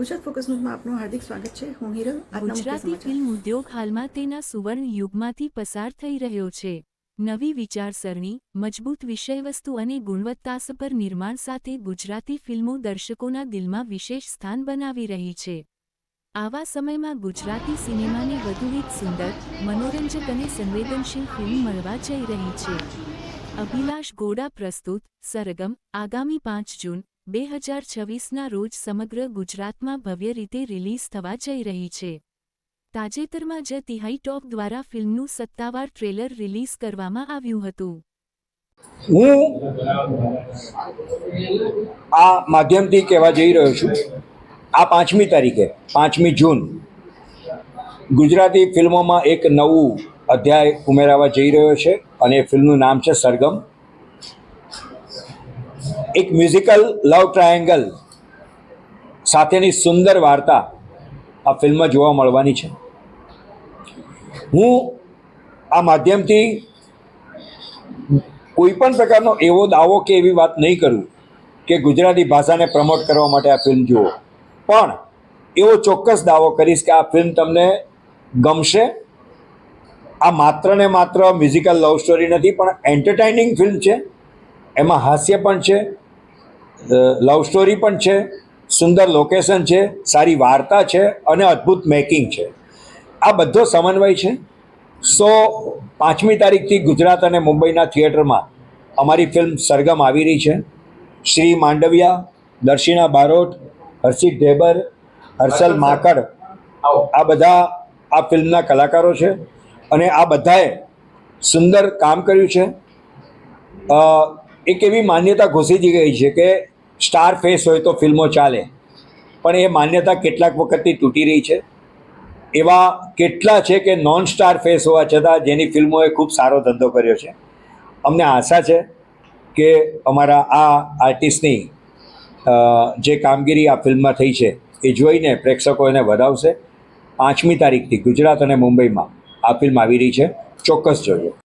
Gujarat focus ન્યૂઝમાં આપનું હાર્દિક સ્વાગત છે. હું હિરલ. ગુજરાતી ફિલ્મ ઉદ્યોગ હાલમાં તેના સુવર્ણ યુગમાંથી પસાર થઈ રહ્યો છે. નવી વિચારસરણી, મજબૂત વિષયવસ્તુ અને ગુણવત્તાસભર નિર્માણ સાથે ગુજરાતી ફિલ્મો દર્શકોના દિલમાં વિશેષ સ્થાન બનાવી રહી છે. આવા સમયમાં ગુજરાતી સિનેમાને વધુ એક સુંદર, મનોરંજક અને સંવેદનશીલ ફિલ્મ મળવા જઈ રહી છે. અભિલાષ ગોડા પ્રસ્તુત સરગમ આગામી 5 જૂન 2026ના રોજ સમગ્ર ગુજરાતમાં ભવ્ય રીતે રિલીઝ થવા જઈ રહી છે. તાજેતરમાં જ તિહાઈ ટોપ દ્વારા ફિલ્મનું સત્તાવાર ટ્રેલર રિલીઝ કરવામાં આવ્યું હતું. હું આ માધ્યમથી કહેવા જઈ રહ્યો છું, આ 5મી તારીખે 5મી જૂન ગુજરાતી ફિલ્મોમાં એક નવું અધ્યાય ઉમેરાવા જઈ રહ્યો છે અને એ ફિલ્મનું નામ છે સરગમ. એક મ્યુઝિકલ લવ ટ્રાયેંગલ સાથેની સુંદર વાર્તા આ ફિલ્મમાં જોવા મળવાની છે. હું આ માધ્યમથી કોઈ પણ પ્રકારનો એવો દાવો કે એવી વાત નહીં કરું કે ગુજરાતી ભાષાને પ્રમોટ કરવા માટે આ ફિલ્મ જુઓ, પણ એવો ચોક્કસ દાવો કરીશ કે આ ફિલ્મ તમને ગમશે. આ માત્ર ને માત્ર મ્યુઝિકલ લવ સ્ટોરી નથી, પણ એન્ટરટેનિંગ ફિલ્મ છે. એમાં હાસ્ય પણ છે, લવ સ્ટોરી પણ છે, સુંદર લોકેશન છે, સારી વાર્તા છે અને અદ્ભુત મેકિંગ છે. આ બધો સમન્વય છે. 5મી તારીખથી ગુજરાત અને મુંબઈના થિયેટરમાં અમારી ફિલ્મ સરગમ આવી રહી છે. શ્રી માંડવિયા, દર્શિના બારોટ, હર્ષિત ઢેબર, હર્ષલ માકડ, આ બધા આ ફિલ્મના કલાકારો છે અને આ બધાએ સુંદર કામ કર્યું છે. એક એવી માન્યતા ઘૂસી ગઈ છે કે સ્ટાર ફેસ હોય તો ફિલ્મો ચાલે, પણ એ માન્યતા કેટલાક વખતથી તૂટી રહી છે. એવા કેટલા છે કે નોન સ્ટાર ફેસ હોવા છતાં જેની ફિલ્મોએ ખૂબ સારો ધંધો કર્યો છે. અમને આશા છે કે અમારા આ આર્ટિસ્ટની જે કામગીરી આ ફિલ્મમાં થઈ છે એ જોઈને પ્રેક્ષકો એને વધાવશે. 5મી તારીખથી ગુજરાત અને મુંબઈમાં આ ફિલ્મ આવી રહી છે, ચોક્કસ જોજો.